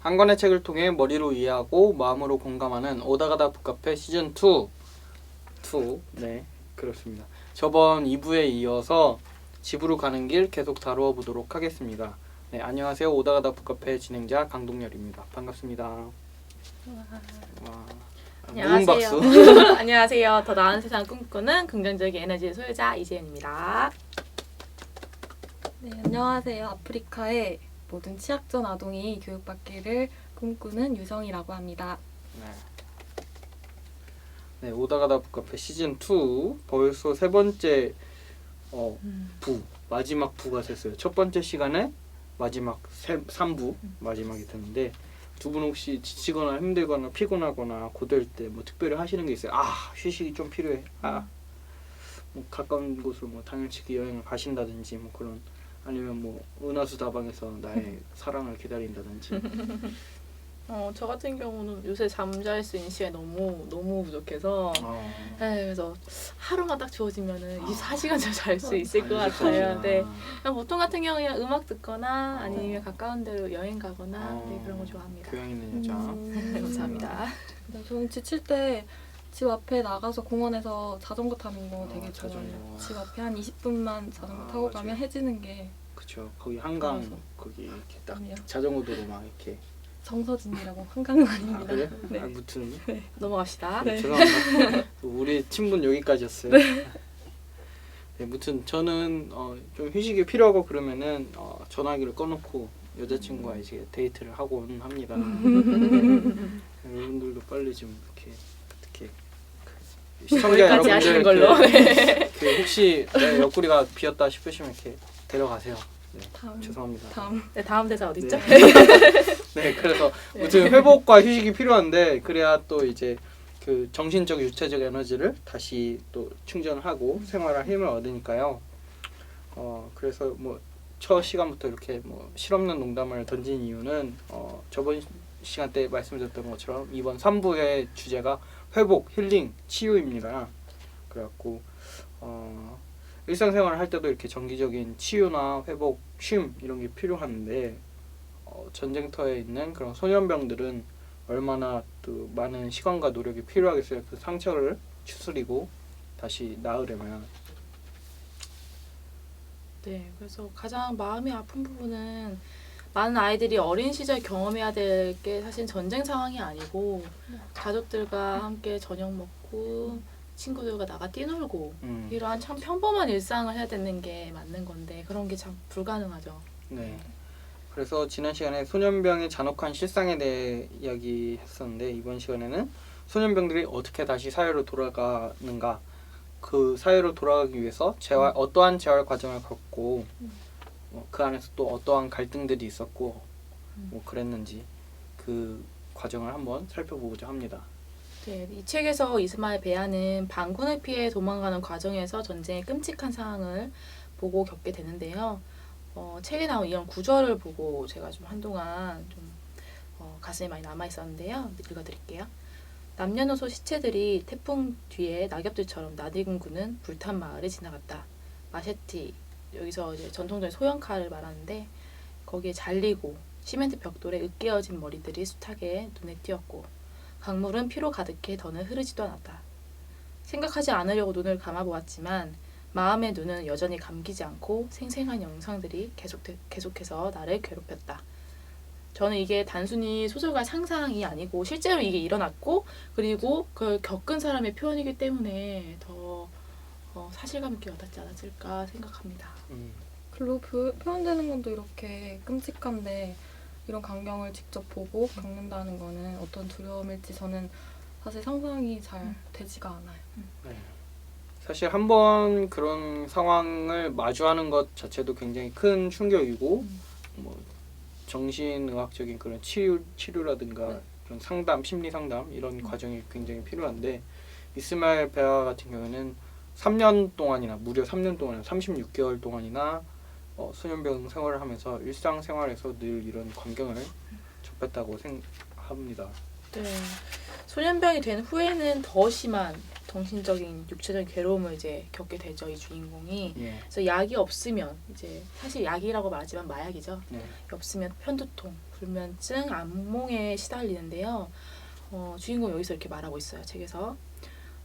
한 권의 책을 통해 머리로 이해하고 마음으로 공감하는 오다가다 북카페 시즌 2. 네, 그렇습니다. 저번 2부에 이어서 집으로 가는 길 계속 다루어 보도록 하겠습니다. 네, 안녕하세요. 오다가다 북카페 진행자 강동열입니다. 반갑습니다. 와, 무음 박수. 안녕하세요. 더 나은 세상 꿈꾸는 긍정적인 에너지 소유자 이재현입니다. 네, 안녕하세요. 아프리카의 모든 취약전 아동이 교육받기를 꿈꾸는 유성이라고 합니다. 네, 오다가다 북카페 시즌 2 벌써 세 번째 마지막 부가 됐어요. 첫 번째 시간에 마지막 3부 마지막이 됐는데 두 분 혹시 지치거나 힘들거나 피곤하거나 고될 때 뭐 특별히 하시는 게 있어요? 아, 휴식이 좀 필요해. 뭐 가까운 곳으로 뭐 당일치기 여행을 가신다든지 뭐 그런, 아니면 뭐 은하수 다방에서 나의 사랑을 기다린다든지. 저 같은 경우는 요새 잠잘 수 있는 시간이 너무 부족해서 네, 그래서 하루만 딱 주어지면은 24시간 잘 수 있을 것 같아요. 네. 그냥 보통 같은 경우는 그냥 음악 듣거나 아니면 가까운 데로 여행 가거나 네, 그런 거 좋아합니다. 교양 있는 여자. 감사합니다. 네, 저는 지칠 때 집 앞에 나가서 공원에서 자전거 타는 거 되게 좋아해요. 자전거. 집 앞에 한 20분만 자전거 타고 맞아요. 가면 해지는 게 그쵸. 거기 한강 그래서. 거기 이렇게 딱 아니요. 자전거 도로 막 이렇게. 정서진이라고 한강은 아닙니다. 그래? 네. 무튼 넘어갑시다. 네. 죄송합니다. 우리 친분 여기까지였어요. 네, 무튼 저는 좀 휴식이 필요하고 그러면은 전화기를 꺼놓고 여자친구와 이제 데이트를 하곤 합니다. 네, 여러분들도 빨리 좀 이렇게 시청자 여기까지 하시는 여러분들 걸로. 그 혹시 내 옆구리가 비었다 싶으시면 이렇게 데려가세요. 네, 다음. 죄송합니다. 네, 다음 대사 어디 있죠? 네, 그래서 무튼 회복과 휴식이 필요한데 그래야 또 이제 그 정신적 육체적 에너지를 다시 또 충전하고 생활할 힘을 얻으니까요. 그래서 뭐 첫 시간부터 이렇게 뭐 실없는 농담을 던진 이유는 저번 시간 때 말씀드렸던 것처럼 이번 3부의 주제가 회복, 힐링, 치유입니다. 그래갖고 일상생활을 할 때도 이렇게 정기적인 치유나 회복, 쉼 이런 게 필요한데 전쟁터에 있는 그런 소년병들은 얼마나 또 많은 시간과 노력이 필요하겠어요. 그 상처를 추스리고 다시 나으려면. 네, 그래서 가장 마음이 아픈 부분은 많은 아이들이 어린 시절 경험해야 될 게 사실 전쟁 상황이 아니고 가족들과 함께 저녁 먹고 친구들과 나가 뛰놀고 이러한 참 평범한 일상을 해야 되는 게 맞는 건데 그런 게 참 불가능하죠. 네. 그래서 지난 시간에 소년병의 잔혹한 실상에 대해 이야기했었는데 이번 시간에는 소년병들이 어떻게 다시 사회로 돌아가는가, 그 사회로 돌아가기 위해서 어떠한 재활 과정을 겪고 그 안에서 또 어떠한 갈등들이 있었고 뭐 그랬는지 그 과정을 한번 살펴보고자 합니다. 네, 이 책에서 이스마엘 베아는 반군을 피해 도망가는 과정에서 전쟁의 끔찍한 상황을 보고 겪게 되는데요. 책에 나온 이런 구절을 보고 제가 좀 한동안 좀 가슴에 많이 남아 있었는데요. 읽어드릴게요. 남녀노소 시체들이 태풍 뒤에 낙엽들처럼 낯익은 구는 불탄 마을을 지나갔다. 마셰티, 여기서 이제 전통적인 소형칼을 말하는데 거기에 잘리고 시멘트 벽돌에 으깨어진 머리들이 숱하게 눈에 띄었고 강물은 피로 가득해 더는 흐르지도 않았다. 생각하지 않으려고 눈을 감아보았지만 마음의 눈은 여전히 감기지 않고 생생한 영상들이 계속해서 나를 괴롭혔다. 저는 이게 단순히 소설가의 상상이 아니고 실제로 이게 일어났고 그리고 그걸 겪은 사람의 표현이기 때문에 더 사실감 있게 와닿지 않았을까 생각합니다. 글로 표현되는 것도 이렇게 끔찍한데 이런 광경을 직접 보고 겪는다는 거는 어떤 두려움일지 저는 사실 상상이 잘 되지가 않아요. 네. 사실 한번 그런 상황을 마주하는 것 자체도 굉장히 큰 충격이고 뭐 정신의학적인 그런 치료라든가 그런 상담, 심리 상담 이런 과정이 굉장히 필요한데 이스마엘 베아 같은 경우에는 3년 동안이나 무려 3년 동안 36개월 동안이나 소년병 생활을 하면서 일상생활에서 늘 이런 광경을 접했다고 생각합니다. 네, 소년병이 된 후에는 더 심한 정신적인 육체적인 괴로움을 이제 겪게 되죠, 이 주인공이. 예. 그래서 약이 없으면 이제 사실 약이라고 말하지만 마약이죠. 네. 없으면 편두통, 불면증, 악몽에 시달리는데요. 주인공 여기서 이렇게 말하고 있어요. 책에서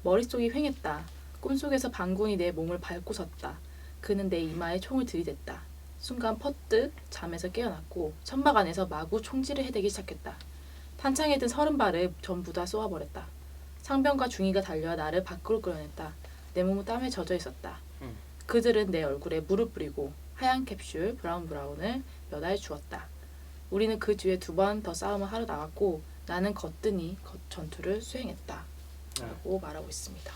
머릿속이 휑했다. 꿈속에서 방군이 내 몸을 밟고 섰다. 그는 내 이마에 총을 들이댔다. 순간 퍼뜩 잠에서 깨어났고 천막 안에서 마구 총질을 해대기 시작했다. 탄창에 든 30발을 전부 다 쏘아버렸다. 상병과 중위가 달려와 나를 밖으로 끌어냈다. 내 몸은 땀에 젖어 있었다. 그들은 내 얼굴에 물을 뿌리고 하얀 캡슐 브라운을 몇 알 주었다. 우리는 그 뒤에 2번 더 싸움을 하러 나갔고 나는 거뜬히 전투를 수행했다. 라고 말하고 있습니다.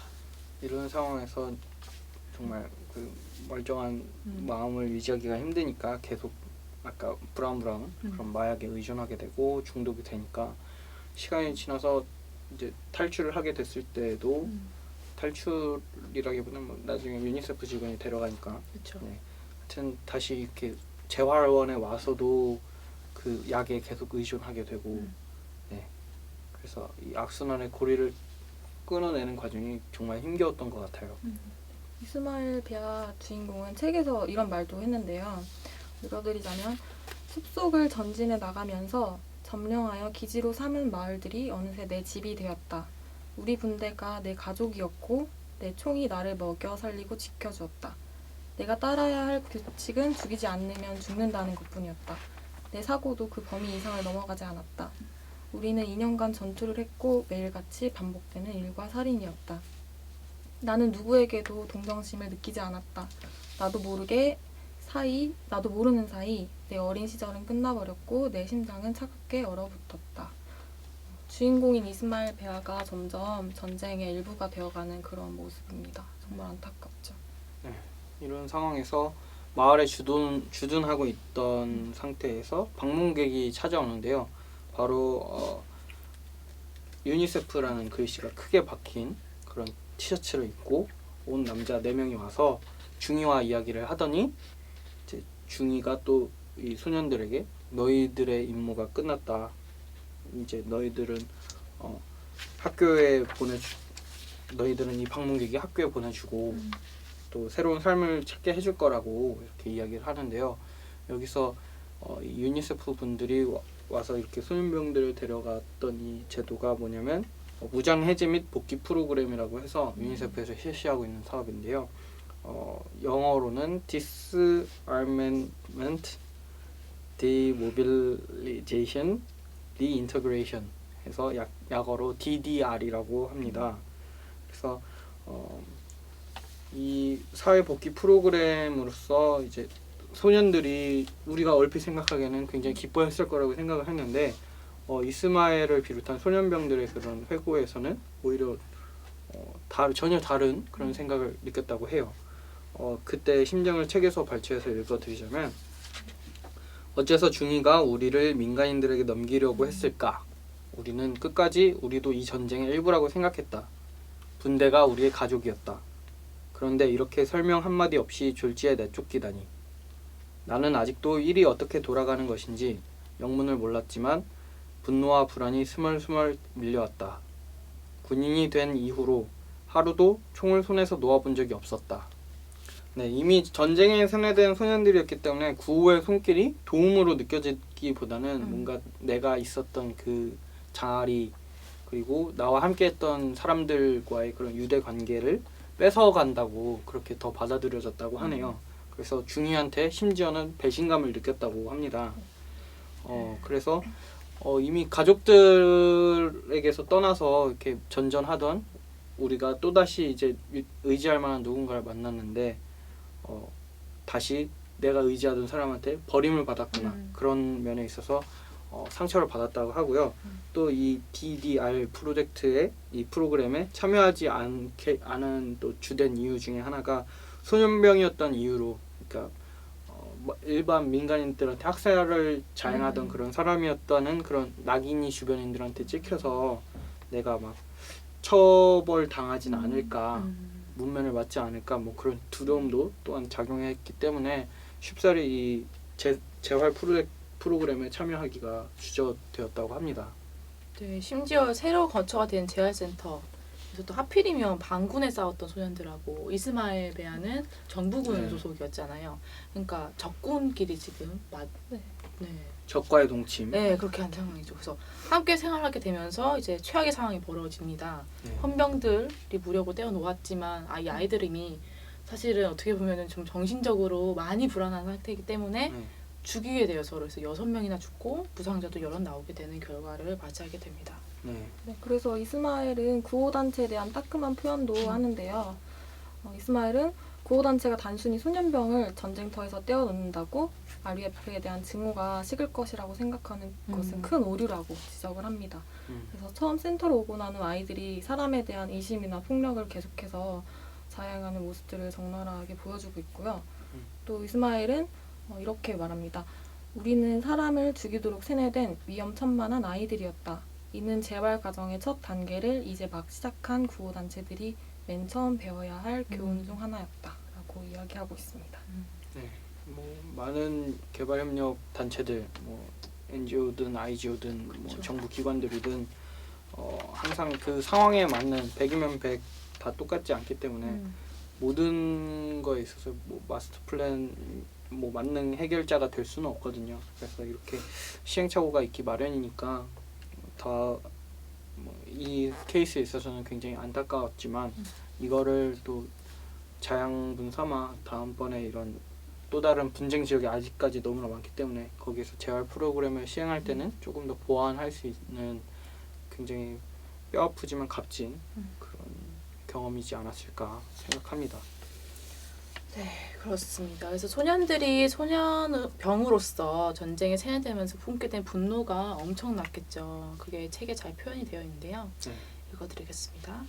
이런 상황에서 정말 그 멀쩡한 마음을 유지하기가 힘드니까 계속 아까 브라운 그런 마약에 의존하게 되고 중독이 되니까 시간이 지나서 이제 탈출을 하게 됐을 때도 탈출이라기보다는 뭐 나중에 유니세프 직원이 데려가니까 그렇죠. 네. 하여튼 다시 이렇게 재활원에 와서도 그 약에 계속 의존하게 되고 네. 그래서 이 악순환의 고리를 끊어내는 과정이 정말 힘겨웠던 것 같아요. 이스마일 베아 주인공은 책에서 이런 말도 했는데요. 읽어드리자면 숲속을 전진해 나가면서 점령하여 기지로 삼은 마을들이 어느새 내 집이 되었다. 우리 분대가 내 가족이었고 내 총이 나를 먹여 살리고 지켜주었다. 내가 따라야 할 규칙은 죽이지 않으면 죽는다는 것뿐이었다. 내 사고도 그 범위 이상을 넘어가지 않았다. 우리는 2년간 전투를 했고 매일같이 반복되는 일과 살인이었다. 나는 누구에게도 동정심을 느끼지 않았다. 나도 모르는 사이 내 어린 시절은 끝나버렸고 내 심장은 차갑게 얼어붙었다. 주인공인 이스마일 베아가 점점 전쟁의 일부가 되어가는 그런 모습입니다. 정말 안타깝죠. 네, 이런 상황에서 마을에 주둔하고 있던 상태에서 방문객이 찾아오는데요. 바로 유니세프라는 글씨가 크게 박힌 그런 티셔츠를 입고 온 남자 4명이 와서 중이와 이야기를 하더니 이제 중이가 또 이 소년들에게 너희들의 임무가 끝났다. 이제 너희들은 너희들은 이 방문객이 학교에 보내주고 또 새로운 삶을 찾게 해줄 거라고 이렇게 이야기를 하는데요. 여기서 이 유니세프 분들이 와서 이렇게 소년병들을 데려갔던 이 제도가 뭐냐면 무장 해제 및 복귀 프로그램이라고 해서 유니세프에서 실시하고 있는 사업인데요. 영어로는 Disarmament, Demobilization, Reintegration 해서 약어로 DDR이라고 합니다. 그래서 이 사회 복귀 프로그램으로서 이제 소년들이 우리가 얼핏 생각하기에는 굉장히 기뻐했을 거라고 생각을 했는데 이스마엘을 비롯한 소년병들의 그런 회고에서는 오히려 전혀 다른 그런 생각을 느꼈다고 해요. 그때 심정을 책에서 발췌해서 읽어드리자면 어째서 중이가 우리를 민간인들에게 넘기려고 했을까? 우리는 끝까지 우리도 이 전쟁의 일부라고 생각했다. 분대가 우리의 가족이었다. 그런데 이렇게 설명 한마디 없이 졸지에 내쫓기다니. 나는 아직도 일이 어떻게 돌아가는 것인지 영문을 몰랐지만 분노와 불안이 스멀스멀 밀려왔다. 군인이 된 이후로 하루도 총을 손에서 놓아본 적이 없었다. 네, 이미 전쟁에 세뇌된 소년들이었기 때문에 구호의 손길이 도움으로 느껴지기보다는 뭔가 내가 있었던 그 자리 그리고 나와 함께했던 사람들과의 그런 유대 관계를 뺏어간다고 그렇게 더 받아들여졌다고 하네요. 그래서 중이한테 심지어는 배신감을 느꼈다고 합니다. 그래서 이미 가족들에게서 떠나서 이렇게 전전하던 우리가 또다시 이제 의지할 만한 누군가를 만났는데 다시 내가 의지하던 사람한테 버림을 받았구나. 그런 면에 있어서 상처를 받았다고 하고요. 또 이 DDR 프로젝트의 이 프로그램에 참여하지 않은 또 주된 이유 중에 하나가 소년병이었던 이유로, 그러니까 일반 민간인들한테 학살을 자행하던 그런 사람이었다는 그런 낙인이 주변인들한테 찍혀서 내가 막 처벌 당하진 않을까, 문면을 맞지 않을까, 뭐 그런 두려움도 또한 작용했기 때문에 쉽사리 이 재활 프로그램에 참여하기가 주저되었다고 합니다. 네, 심지어 새로 거처가 된 재활센터에서 그래서 또 하필이면 반군에 싸웠던 소년들하고 이스마엘 베아는 정부군 네. 소속이었잖아요. 그러니까 적군끼리 지금 네. 네. 적과의 동침. 네, 그렇게 한 상황이죠. 그래서 함께 생활하게 되면서 이제 최악의 상황이 벌어집니다. 네. 헌병들이 무력을 떼어놓았지만 이 아이들은 이미 사실은 어떻게 보면은 좀 정신적으로 많이 불안한 상태이기 때문에 네. 죽이게 돼요. 서로. 그래서 6명이나 죽고 부상자도 여럿 나오게 되는 결과를 맞이하게 됩니다. 네. 네, 그래서 이스마엘은 구호단체에 대한 따끔한 표현도 하는데요. 이스마엘은 구호단체가 단순히 소년병을 전쟁터에서 떼어놓는다고 RUF에 대한 증오가 식을 것이라고 생각하는 것은 큰 오류라고 지적을 합니다. 그래서 처음 센터로 오고 난 후 아이들이 사람에 대한 의심이나 폭력을 계속해서 자행하는 모습들을 적나라하게 보여주고 있고요. 또 이스마엘은 이렇게 말합니다. 우리는 사람을 죽이도록 세뇌된 위험천만한 아이들이었다. 이는 재활 과정의 첫 단계를 이제 막 시작한 구호단체들이 맨 처음 배워야 할 교훈 중 하나였다라고 이야기하고 있습니다. 네. 뭐 많은 개발협력 단체들, 뭐 NGO든 IGO든 뭐 그쵸. 정부 기관들이든 항상 그 상황에 맞는 100이면 100 다 똑같지 않기 때문에 모든 거에 있어서 뭐 마스터 플랜 뭐 만능 해결자가 될 수는 없거든요. 그래서 이렇게 시행착오가 있기 마련이니까 더 이 케이스에 있어서는 굉장히 안타까웠지만 이거를 또 자양분 삼아 다음번에 이런 또 다른 분쟁 지역이 아직까지 너무나 많기 때문에 거기에서 재활 프로그램을 시행할 때는 조금 더 보완할 수 있는 굉장히 뼈아프지만 값진 그런 경험이지 않았을까 생각합니다. 네, 그렇습니다. 그래서 소년들이 소년병으로서 전쟁에 세뇌되면서 품게 된 분노가 엄청났겠죠. 그게 책에 잘 표현이 되어 있는데요. 네. 읽어드리겠습니다.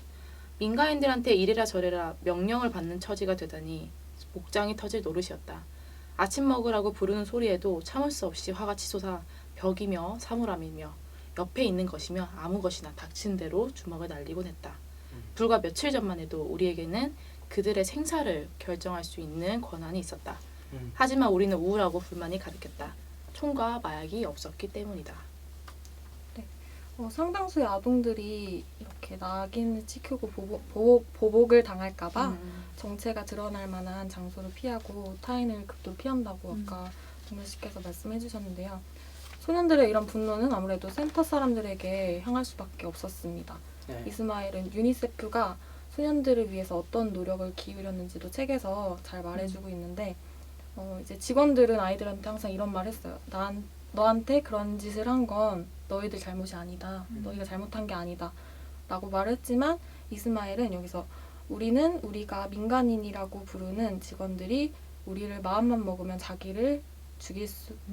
민가인들한테 이래라 저래라 명령을 받는 처지가 되다니 목장이 터질 노릇이었다. 아침 먹으라고 부르는 소리에도 참을 수 없이 화가 치솟아 벽이며 사물함이며 옆에 있는 것이며 아무 것이나 닥친 대로 주먹을 날리곤 했다. 불과 며칠 전만 해도 우리에게는 그들의 생사를 결정할 수 있는 권한이 있었다. 하지만 우리는 우울하고 불만이 가득했다. 총과 마약이 없었기 때문이다. 상당수의 아동들이 이렇게 낙인을 찍히고 보복을 당할까봐 정체가 드러날 만한 장소를 피하고 타인을 극도로 피한다고 아까 정렬 씨께서 말씀해 주셨는데요. 소년들의 이런 분노는 아무래도 센터 사람들에게 향할 수밖에 없었습니다. 네. 이스마엘은 유니세프가 소년들을 위해서 어떤 노력을 기울였는지도 책에서 잘 말해주고 있는데 이제 직원들은 아이들한테 항상 이런 말 했어요. 너한테 그런 짓을 한 건 너희들 잘못이 아니다. 너희가 잘못한 게 아니다. 라고 말했지만 이스마엘은 여기서 우리는 우리가 민간인이라고 부르는 직원들이 우리를 마음만 먹으면 자기를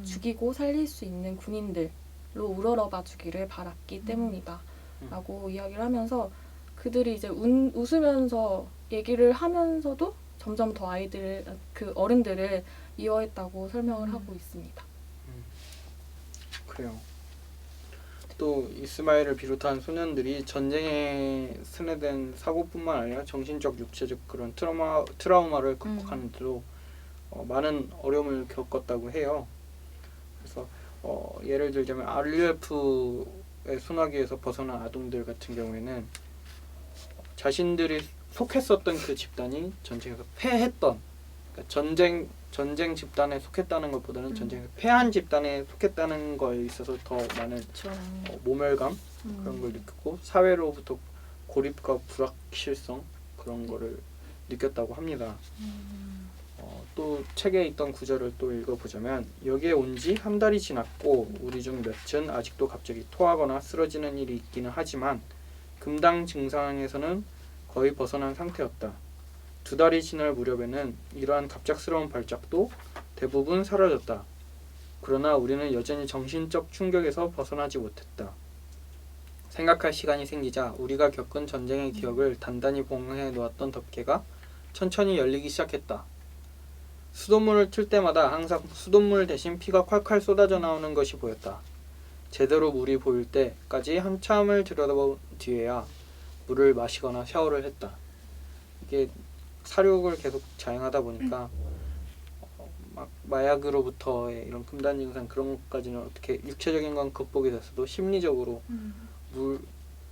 죽이고 살릴 수 있는 군인들로 우러러봐 주기를 바랐기 때문이다. 라고 이야기를 하면서 그들이 이제 웃으면서 얘기를 하면서도 점점 더 그 어른들을 미워했다고 설명을 하고 있습니다. 그래요. 또 이스마엘을 비롯한 소년들이 전쟁에 스내된 사고뿐만 아니라 정신적, 육체적 그런 트라우마를 극복하는 데도 많은 어려움을 겪었다고 해요. 그래서 예를 들자면 RUF의 소나기에서 벗어난 아동들 같은 경우에는 자신들이 속했었던 그 집단이 전쟁에서 패했던, 그러니까 전쟁 집단에 속했다는 것보다는 전쟁에서 패한 집단에 속했다는 거에 있어서 더 많은 모멸감 그런 걸 느꼈고 사회로부터 고립과 불확실성 그런 거를 느꼈다고 합니다. 또 책에 있던 구절을 또 읽어보자면 여기에 온 지 한 달이 지났고 우리 중 몇은 아직도 갑자기 토하거나 쓰러지는 일이 있기는 하지만 금당 증상에서는 거의 벗어난 상태였다. 2달이 지날 무렵에는 이러한 갑작스러운 발작도 대부분 사라졌다. 그러나 우리는 여전히 정신적 충격에서 벗어나지 못했다. 생각할 시간이 생기자 우리가 겪은 전쟁의 기억을 단단히 봉해 놓았던 덮개가 천천히 열리기 시작했다. 수돗물을 틀 때마다 항상 수돗물 대신 피가 콸콸 쏟아져 나오는 것이 보였다. 제대로 물이 보일 때까지 한참을 들여다본 뒤에야 물을 마시거나 샤워를 했다. 이게 사육을 계속 자행하다 보니까 막 마약으로부터의 이런 금단 증상 그런 것까지는 어떻게 육체적인 건 극복이 됐어도 심리적으로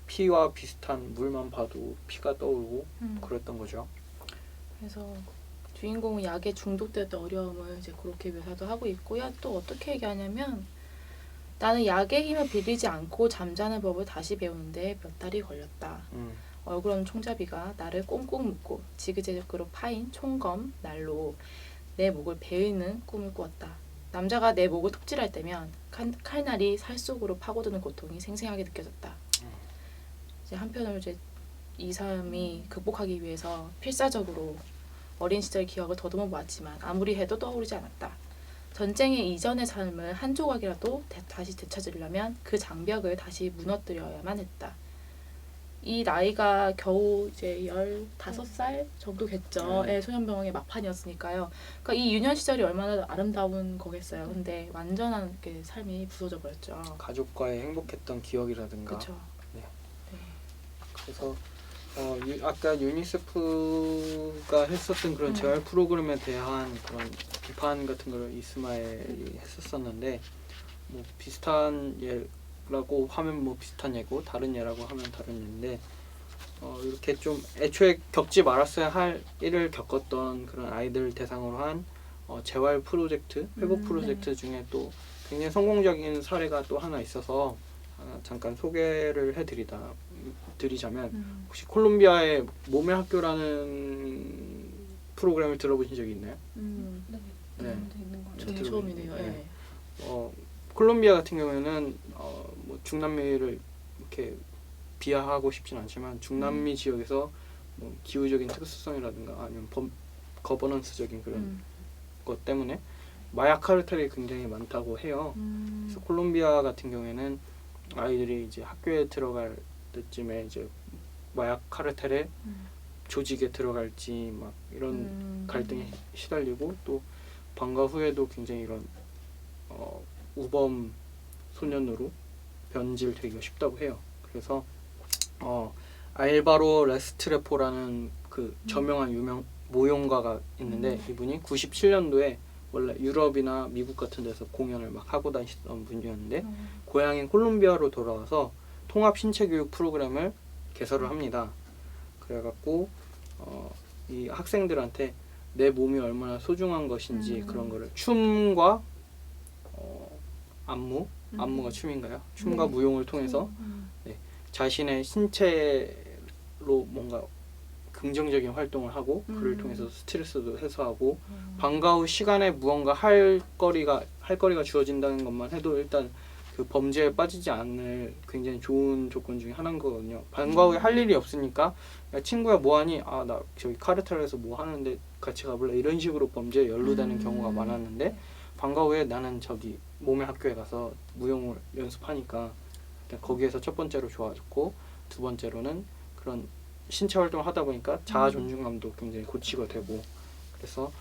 피와 비슷한 물만 봐도 피가 떠오르고 그랬던 거죠. 그래서 주인공은 약에 중독되었던 어려움을 이제 그렇게 묘사도 하고 있고요. 또 어떻게 얘기하냐면 나는 약의 힘을 빌리지 않고 잠자는 법을 다시 배우는데 몇 달이 걸렸다. 얼굴 없는 총잡이가 나를 꽁꽁 묶고 지그재그로 파인 총검 날로 내 목을 베이는 꿈을 꾸었다. 남자가 내 목을 톱질할 때면 칼날이 살 속으로 파고드는 고통이 생생하게 느껴졌다. 이제 한편으로 이제 이 사람이 극복하기 위해서 필사적으로 어린 시절 기억을 더듬어 보았지만 아무리 해도 떠오르지 않았다. 전쟁의 이전의 삶을 한 조각이라도 다시 되찾으려면 그 장벽을 다시 무너뜨려야만 했다. 이 나이가 겨우 이제 15살 정도 됐죠. 예, 소년병의 막판이었으니까요. 그러니까 이 유년 시절이 얼마나 아름다운 거겠어요. 근데 완전한 이렇게 삶이 부서져 버렸죠. 가족과의 행복했던 기억이라든가. 그렇죠. 그래서 아까 유니세프가 했었던 그런 재활 프로그램에 대한 그런 비판 같은 걸 이스마엘이 했었었는데 뭐 비슷한 예라고 하면 뭐 비슷한 예고 다른 예라고 하면 다른 예인데 이렇게 좀 애초에 겪지 말았어야 할 일을 겪었던 그런 아이들 대상으로 한 재활 프로젝트, 회복 프로젝트 중에 또 굉장히 성공적인 사례가 또 하나 있어서 잠깐 소개를 드리자면 혹시 콜롬비아의 몸의 학교라는 프로그램을 들어보신 적이 있나요? 네. 있는 거 저는 들어보신 처음이네요. 네. 예. 콜롬비아 같은 경우에는 뭐 중남미를 이렇게 비하하고 싶진 않지만 중남미 지역에서 뭐 기후적인 특수성이라든가 아니면 거버넌스적인 그런 것 때문에 마약 카르텔이 굉장히 많다고 해요. 그래서 콜롬비아 같은 경우에는 아이들이 이제 학교에 들어갈 때쯤에 이제 마약 카르텔의 조직에 들어갈지 막 이런 갈등에 시달리고 또 방과 후에도 굉장히 이런 우범 소년으로 변질되기가 쉽다고 해요. 그래서 알바로 레스트레포라는 그 저명한 유명 모형가가 있는데 이분이 97년도에 원래 유럽이나 미국 같은 데서 공연을 막 하고 다니시던 분이었는데 고향인 콜롬비아로 돌아와서 통합 신체 교육 프로그램을 개설을 합니다. 그래갖고 이 학생들한테 내 몸이 얼마나 소중한 것인지 그런 거를 춤과 안무가 춤인가요? 춤과 무용을 통해서 자신의 신체로 뭔가 긍정적인 활동을 하고 그를 통해서 스트레스도 해소하고 방과 후 시간에 무언가 할 거리가 주어진다는 것만 해도 일단 그 범죄에 빠지지 않을 굉장히 좋은 조건 중에 하나인 거거든요. 방과 후에 할 일이 없으니까 야, 친구야 뭐하니? 아 나 저기 카르텔에서 뭐 하는데 같이 가볼래? 이런 식으로 범죄에 연루되는 경우가 많았는데 방과 후에 나는 저기 몸의 학교에 가서 무용을 연습하니까 거기에서 첫 번째로 좋아졌고 두 번째로는 그런 신체 활동을 하다 보니까 자아 존중감도 굉장히 고취가 되고 그래서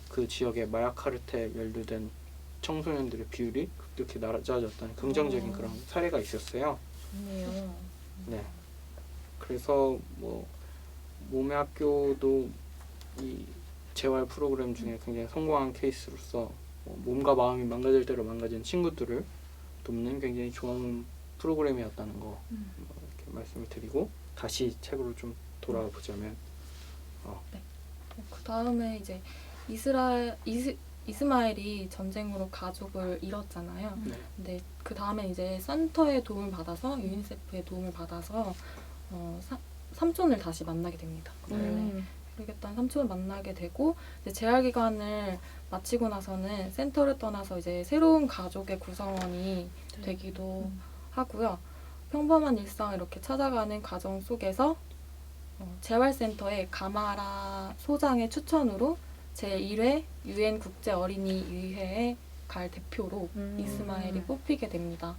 그 지역의 마약 카르텔 연루된 청소년들의 비율이 급격히 낮아졌다는 긍정적인 그런 사례가 있었어요. 좋네요. 네. 그래서 뭐 몸의 학교도 이 재활 프로그램 중에 굉장히 성공한 케이스로서 몸과 마음이 망가질 대로 망가진 친구들을 돕는 굉장히 좋은 프로그램이었다는 거 이렇게 말씀을 드리고 다시 책으로 좀 돌아와 보자면 그 다음에 이제 이스마엘이 전쟁으로 가족을 잃었잖아요. 근데 그 다음에 이제 센터의 도움을 받아서 유니세프의 도움을 받아서 삼촌을 다시 만나게 됩니다. 모르겠던 삼촌을 만나게 되고 이제 재활 기간을 마치고 나서는 센터를 떠나서 이제 새로운 가족의 구성원이 되기도 하고요. 평범한 일상을 이렇게 찾아가는 과정 속에서 재활센터의 가마라 소장의 추천으로 제1회 UN 국제 어린이 위회에 갈 대표로 이스마엘이 뽑히게 됩니다.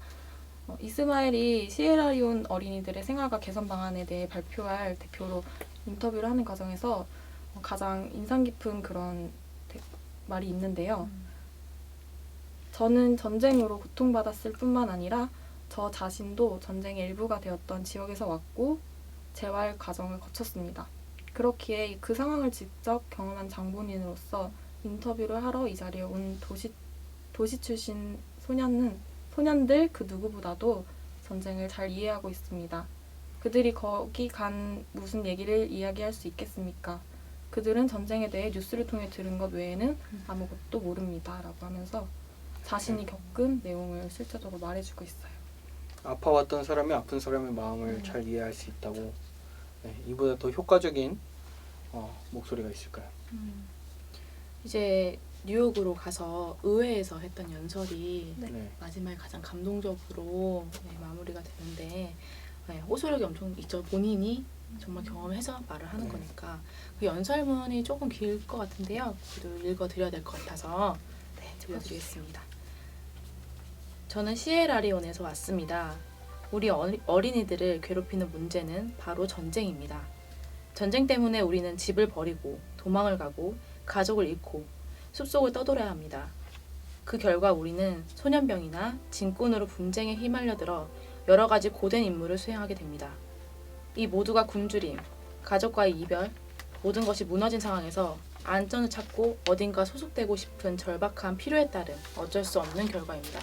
이스마엘이 시에라리온 어린이들의 생활과 개선 방안에 대해 발표할 대표로 인터뷰를 하는 과정에서 가장 인상 깊은 그런 말이 있는데요. 저는 전쟁으로 고통받았을 뿐만 아니라 저 자신도 전쟁의 일부가 되었던 지역에서 왔고 재활 과정을 거쳤습니다. 그렇기에 그 상황을 직접 경험한 장본인으로서 인터뷰를 하러 이 자리에 온 도시 출신 소년들 그 누구보다도 전쟁을 잘 이해하고 있습니다. 그들이 거기 간 무슨 얘기를 이야기할 수 있겠습니까? 그들은 전쟁에 대해 뉴스를 통해 들은 것 외에는 아무것도 모릅니다. 라고 하면서 자신이 겪은 내용을 실제적으로 말해주고 있어요. 아파왔던 사람이 아픈 사람의 마음을 잘 이해할 수 있다고. 네, 이보다 더 효과적인 목소리가 있을까요? 이제 뉴욕으로 가서 의회에서 했던 연설이 네. 마지막에 가장 감동적으로 마무리가 되는데 호소력이 엄청 있죠. 본인이 정말 경험해서 말을 하는 거니까 그 연설문이 조금 길 것 같은데요. 그래도 읽어드려야 될 것 같아서 들려드리겠습니다. 저는 시에라리온에서 왔습니다. 우리 어린이들을 괴롭히는 문제는 바로 전쟁입니다. 전쟁 때문에 우리는 집을 버리고 도망을 가고 가족을 잃고 숲속을 떠돌아야 합니다. 그 결과 우리는 소년병이나 진군으로 분쟁에 휘말려들어 여러 가지 고된 임무를 수행하게 됩니다. 이 모두가 굶주림, 가족과의 이별, 모든 것이 무너진 상황에서 안전을 찾고 어딘가 소속되고 싶은 절박한 필요에 따른 어쩔 수 없는 결과입니다.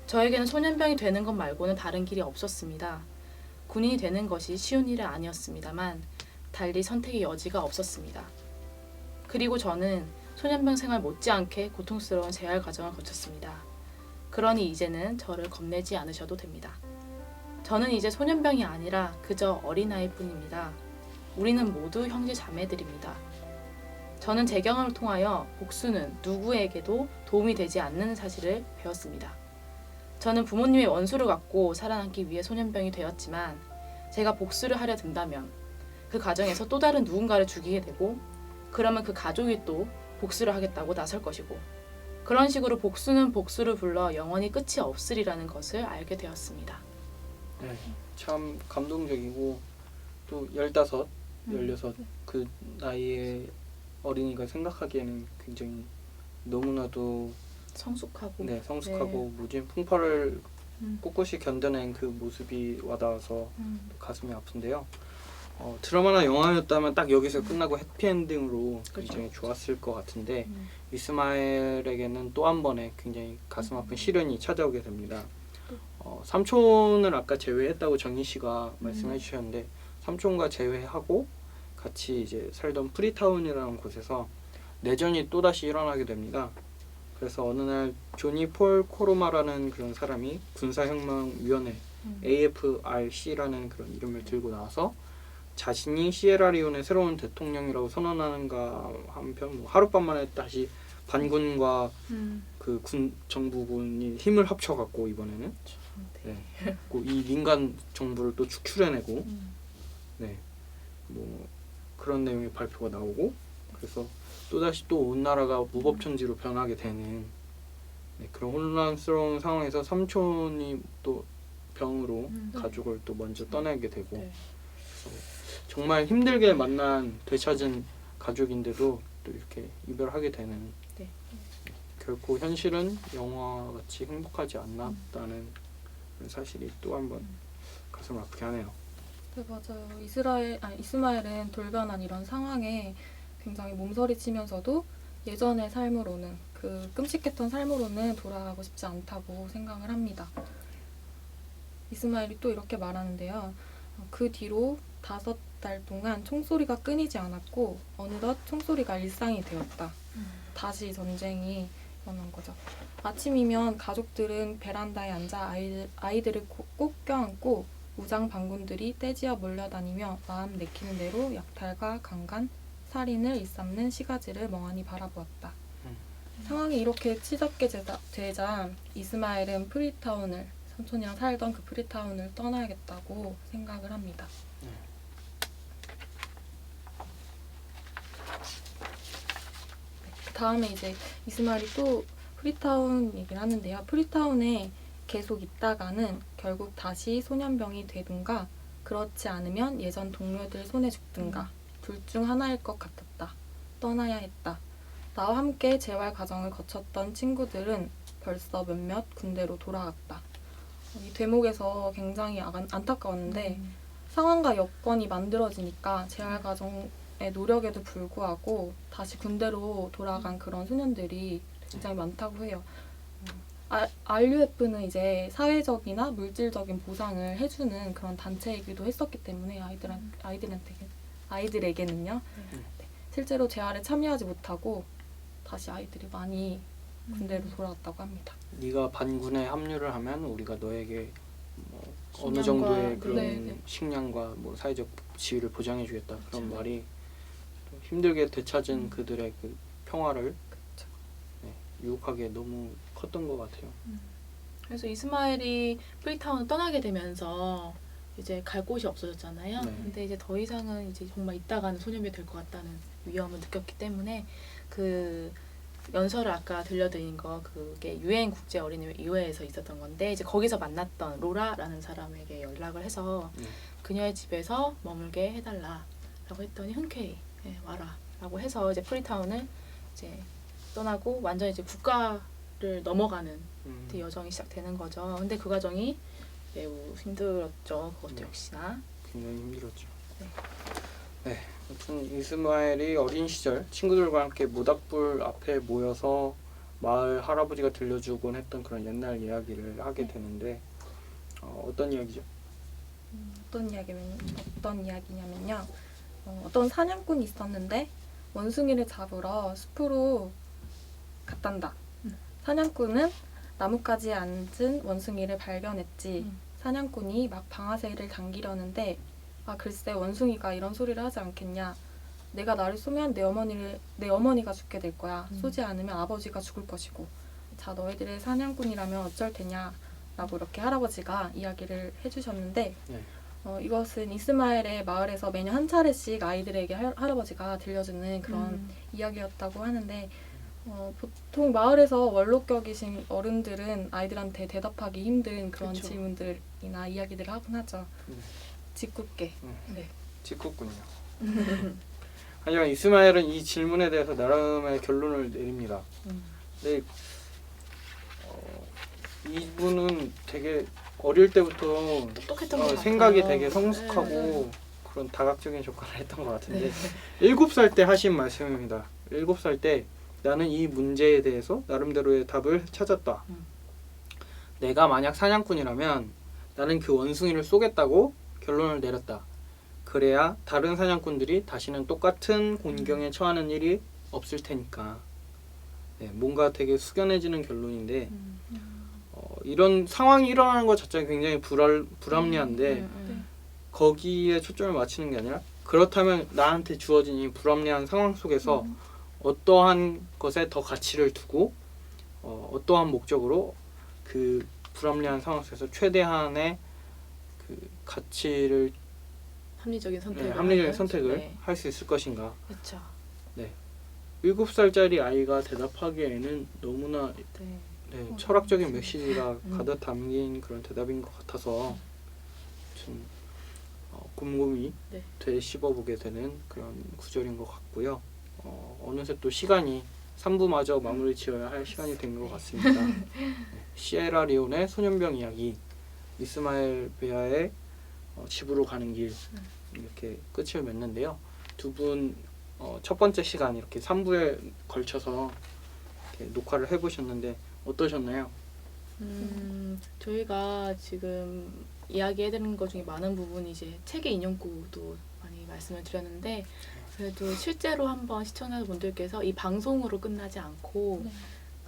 저에게는 소년병이 되는 것 말고는 다른 길이 없었습니다. 군인이 되는 것이 쉬운 일은 아니었습니다만 달리 선택의 여지가 없었습니다. 그리고 저는 소년병 생활 못지않게 고통스러운 재활 과정을 거쳤습니다. 그러니 이제는 저를 겁내지 않으셔도 됩니다. 저는 이제 소년병이 아니라 그저 어린아이일 뿐입니다. 우리는 모두 형제 자매들입니다. 저는 제 경험을 통하여 복수는 누구에게도 도움이 되지 않는 사실을 배웠습니다. 저는 부모님의 원수를 갖고 살아남기 위해 소년병이 되었지만 제가 복수를 하려 든다면 그 과정에서 또 다른 누군가를 죽이게 되고 그러면 그 가족이 또 복수를 하겠다고 나설 것이고 그런 식으로 복수는 복수를 불러 영원히 끝이 없으리라는 것을 알게 되었습니다. 네, 참 감동적이고 또 15, 16 그 나이의 어린이가 생각하기에는 굉장히 너무나도 성숙하고 성숙하고 모진 풍파를 꿋꿋이 견뎌낸 그 모습이 와닿아서 가슴이 아픈데요. 드라마나 영화였다면 딱 여기서 끝나고 해피엔딩으로 굉장히 좋았을 것 같은데 이스마엘에게는 또 한 번의 굉장히 가슴 아픈 시련이 찾아오게 됩니다. 삼촌을 아까 제외했다고 정희 씨가 말씀해 주셨는데 삼촌과 제외하고 같이 이제 살던 프리타운이라는 곳에서 내전이 또다시 일어나게 됩니다. 그래서 어느 날 조니 폴 코로마라는 그런 사람이 군사혁명위원회 AFRC라는 그런 이름을 들고 나와서 자신이 시에라리온의 새로운 대통령이라고 선언하는가 한편 하룻밤 만에 다시 반군과 그 정부군이 힘을 합쳐갖고 이번에는 이 민간 정부를 또 축출해내고 뭐 그런 내용의 발표가 나오고 그래서 또다시 또 온 나라가 무법천지로 변하게 되는 그런 혼란스러운 상황에서 삼촌이 또 병으로 가족을 또 먼저 떠나게 되고 정말 힘들게 만난 되찾은 가족인데도 또 이렇게 이별하게 되는 결코 현실은 영화같이 행복하지 않았다는 그런 사실이 또 한 번 가슴을 아프게 하네요. 네, 맞아요. 이스마엘은 돌변한 이런 상황에 굉장히 몸서리치면서도 예전의 삶으로는 그 끔찍했던 삶으로는 돌아가고 싶지 않다고 생각을 합니다. 이스마엘이 또 이렇게 말하는데요. 그 뒤로 5달 동안 총소리가 끊이지 않았고 어느덧 총소리가 일상이 되었다. 다시 전쟁이 일어난 거죠. 아침이면 가족들은 베란다에 앉아 아이들을 꼭 껴안고 무장 반군들이 떼지어 몰려다니며 마음 내키는 대로 약탈과 강간, 살인을 일삼는 시가지를 멍하니 바라보았다. 상황이 이렇게 치닫게 되자 이스마엘은 프리타운을 삼촌이랑 살던 그 프리타운을 떠나야겠다고 생각을 합니다. 다음에 이제 이스마엘이 또 프리타운 얘기를 하는데요. 프리타운에 계속 있다가는 결국 다시 소년병이 되든가 그렇지 않으면 예전 동료들 손에 죽든가 둘 중 하나일 것 같았다. 떠나야 했다. 나와 함께 재활 과정을 거쳤던 친구들은 벌써 몇몇 군대로 돌아갔다. 이 대목에서 굉장히 안타까웠는데 상황과 여건이 만들어지니까 재활 과정의 노력에도 불구하고 다시 군대로 돌아간 그런 소년들이 굉장히 많다고 해요. RUF는 이제 사회적이나 물질적인 보상을 해주는 그런 단체이기도 했었기 때문에 아이들에게는요. 네, 실제로 재활에 참여하지 못하고 다시 아이들이 많이 군대로 돌아왔다고 합니다. 네가 반군에 합류를 하면 우리가 너에게 뭐 어느 식량과, 정도의 그런 네. 식량과 뭐 사회적 지위를 보장해주겠다 그런 그쵸. 말이 또 힘들게 되찾은 그들의 그 평화를 그쵸. 네, 유혹하기에 너무 컸던 것 같아요. 그래서 이스마엘이 프리타운을 떠나게 되면서 이제 갈 곳이 없어졌잖아요. 네. 근데 이제 더 이상은 이제 정말 있다가는 소년이 될 것 같다는 위험을 느꼈기 때문에 그 연설을 아까 들려드린 거 그게 유엔 국제 어린이회에서 있었던 건데 이제 거기서 만났던 로라라는 사람에게 연락을 해서 그녀의 집에서 머물게 해달라라고 했더니 흔쾌히 와라라고 해서 이제 프리타운을 이제 떠나고 완전 이제 국가를 넘어가는 여정이 시작되는 거죠. 근데 그 과정이 매우 힘들었죠. 그것도 네. 역시나. 굉장히 힘들었죠. 네. 네, 아무튼 이스마엘이 어린 시절 친구들과 함께 모닥불 앞에 모여서 마을 할아버지가 들려주곤 했던 그런 옛날 이야기를 하게 되는데 어떤 이야기죠? 어떤 이야기냐면요. 어떤 사냥꾼이 있었는데 원숭이를 잡으러 숲으로 갔단다. 사냥꾼은 나뭇가지에 앉은 원숭이를 발견했지. 사냥꾼이 막 방아쇠를 당기려는데 글쎄 원숭이가 이런 소리를 하지 않겠냐. 내가 나를 쏘면 내 어머니가 죽게 될 거야. 쏘지 않으면 아버지가 죽을 것이고. 자, 너희들의 사냥꾼이라면 어쩔 테냐. 라고 이렇게 할아버지가 이야기를 해주셨는데 네. 이것은 이스마엘의 마을에서 매년 한 차례씩 아이들에게 할아버지가 들려주는 그런 이야기였다고 하는데 보통 마을에서 원로격이신 어른들은 아이들한테 대답하기 힘든 그런 그쵸. 질문들이나 이야기들을 하곤 하죠. 짓궂게. 네. 짓궂군요. 하지만 이스마엘은 이 질문에 대해서 나름의 결론을 내립니다. 근데 이분은 되게 어릴 때부터 똑똑했던 것 같아요. 생각이 되게 성숙하고 네. 그런 다각적인 접근을 했던 것 같은데 7살 때 하신 말씀입니다. 7살 때 나는 이 문제에 대해서 나름대로의 답을 찾았다. 내가 만약 사냥꾼이라면 나는 그 원숭이를 쏘겠다고 결론을 내렸다. 그래야 다른 사냥꾼들이 다시는 똑같은 곤경에 처하는 일이 없을 테니까. 네, 뭔가 되게 숙연해지는 결론인데 이런 상황이 일어나는 것 자체가 굉장히 불합리한데 거기에 초점을 맞추는 게 아니라 그렇다면 나한테 주어진 이 불합리한 상황 속에서 어떠한 것에 더 가치를 두고 어떠한 목적으로 그 불합리한 상황 속에서 최대한의 그 가치를 합리적인 선택을 합리적인 하는? 선택을 네. 할 수 있을 것인가. 그렇죠. 7살짜리 아이가 대답하기에는 너무나 철학적인 메시지가 가득 담긴 그런 대답인 것 같아서 좀 곰곰이 네. 되씹어보게 되는 그런 구절인 것 같고요. 어느새 또 시간이 3부마저 마무리 지어야 할 시간이 된 것 같습니다. 시에라리온의 소년병 이야기, 이스마엘 베아의 집으로 가는 길 이렇게 끝을 맺는데요. 두 분 첫 번째 시간 이렇게 3부에 걸쳐서 이렇게 녹화를 해보셨는데 어떠셨나요? 저희가 지금 이야기해드린 것 중에 많은 부분이 이제 책의 인용구도 많이 말씀을 드렸는데 그래도 실제로 한번 시청자분들께서 이 방송으로 끝나지 않고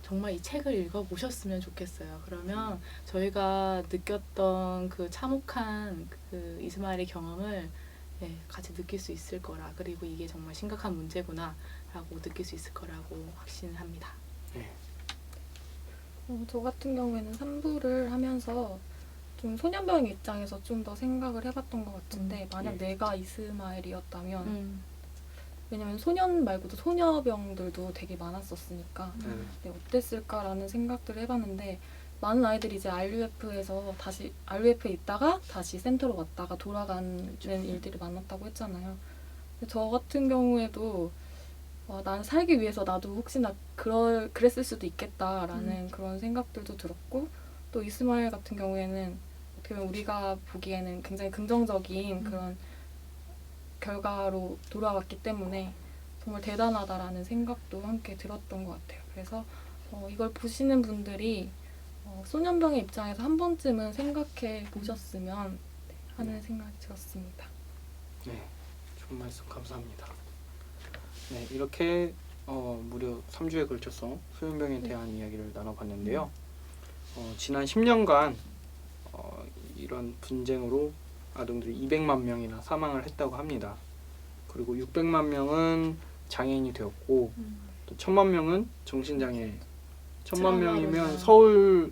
정말 이 책을 읽어보셨으면 좋겠어요. 그러면 저희가 느꼈던 그 참혹한 그 이스마엘의 경험을 같이 느낄 수 있을 거라, 그리고 이게 정말 심각한 문제구나 라고 느낄 수 있을 거라고 확신합니다. 저 같은 경우에는 3부를 하면서 좀 소년병 입장에서 좀 더 생각을 해봤던 것 같은데 만약 내가 이스마엘이었다면 왜냐면 소년 말고도 소녀병들도 되게 많았었으니까 어땠을까라는 생각들을 해봤는데 많은 아이들이 이제 RUF에 있다가 다시 센터로 왔다가 돌아가는 일들이 많았다고 했잖아요. 근데 저 같은 경우에도 난 살기 위해서 나도 혹시나 그랬을 수도 있겠다라는 그런 생각들도 들었고 또 이스마엘 같은 경우에는 어떻게 보면 우리가 보기에는 굉장히 긍정적인 그런 결과로 돌아왔기 때문에 정말 대단하다라는 생각도 함께 들었던 것 같아요. 그래서 이걸 보시는 분들이 소년병의 입장에서 한 번쯤은 생각해 보셨으면 하는 생각이 들었습니다. 네, 좋은 말씀 감사합니다. 네, 이렇게 무려 3주에 걸쳐서 소년병에 대한 이야기를 나눠봤는데요. 지난 10년간 이런 분쟁으로 아동들이 200만 명이나 사망을 했다고 합니다. 그리고 600만 명은 장애인이 되었고 또 1000만 명은 정신장애. 1000만 명이면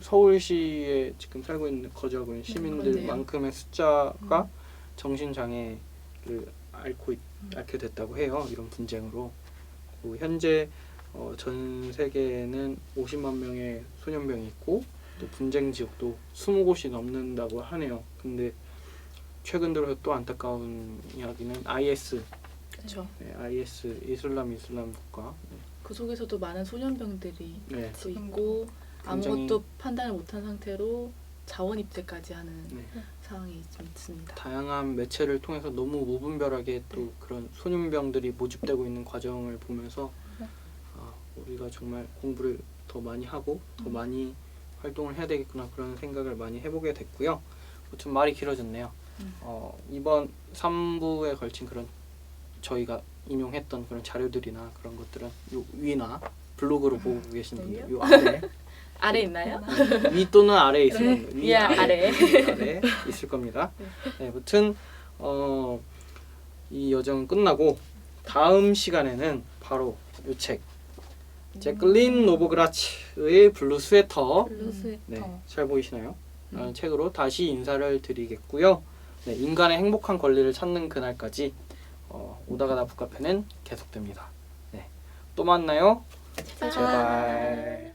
서울시에 지금 살고 있는 거주하고 있는 시민들만큼의 숫자가 정신장애를 앓게 됐다고 해요. 이런 분쟁으로. 그리고 현재 전 세계에는 50만 명의 소년병이 있고 또 분쟁 지역도 20곳이 넘는다고 하네요. 근데 최근 들어 또 안타까운 이야기는 IS, 그렇죠. 네, IS 이슬람 국가. 그 속에서도 많은 소년병들이 네, 또 있고 굉장히- 아무것도 판단을 못한 상태로 자원 입대까지 하는 네, 상황이 좀 있습니다. 다양한 매체를 통해서 너무 무분별하게 또 그런 소년병들이 모집되고 있는 과정을 보면서 우리가 정말 공부를 더 많이 하고 더 많이 활동을 해야 되겠구나 그런 생각을 많이 해보게 됐고요. 좀 말이 길어졌네요. 이번 3부에 걸친 그런 저희가 인용했던 그런 자료들이나 그런 것들은 요 위나 블로그로 보고 계신 분들 요 아래 아래 있나요? 위 또는 아래에 있을 네, 겁니다. 위 아래. 아래 있을 겁니다. 네, 아무튼 이 여정은 끝나고 다음 시간에는 바로 이 책 제클린 노보그라츠의 블루 스웨터 블루 스웨터. 네, 잘 보이시나요? 라는 책으로 다시 인사를 드리겠고요. 네, 인간의 행복한 권리를 찾는 그날까지 오다가다 북카페는 계속됩니다. 네, 또 만나요. 제발.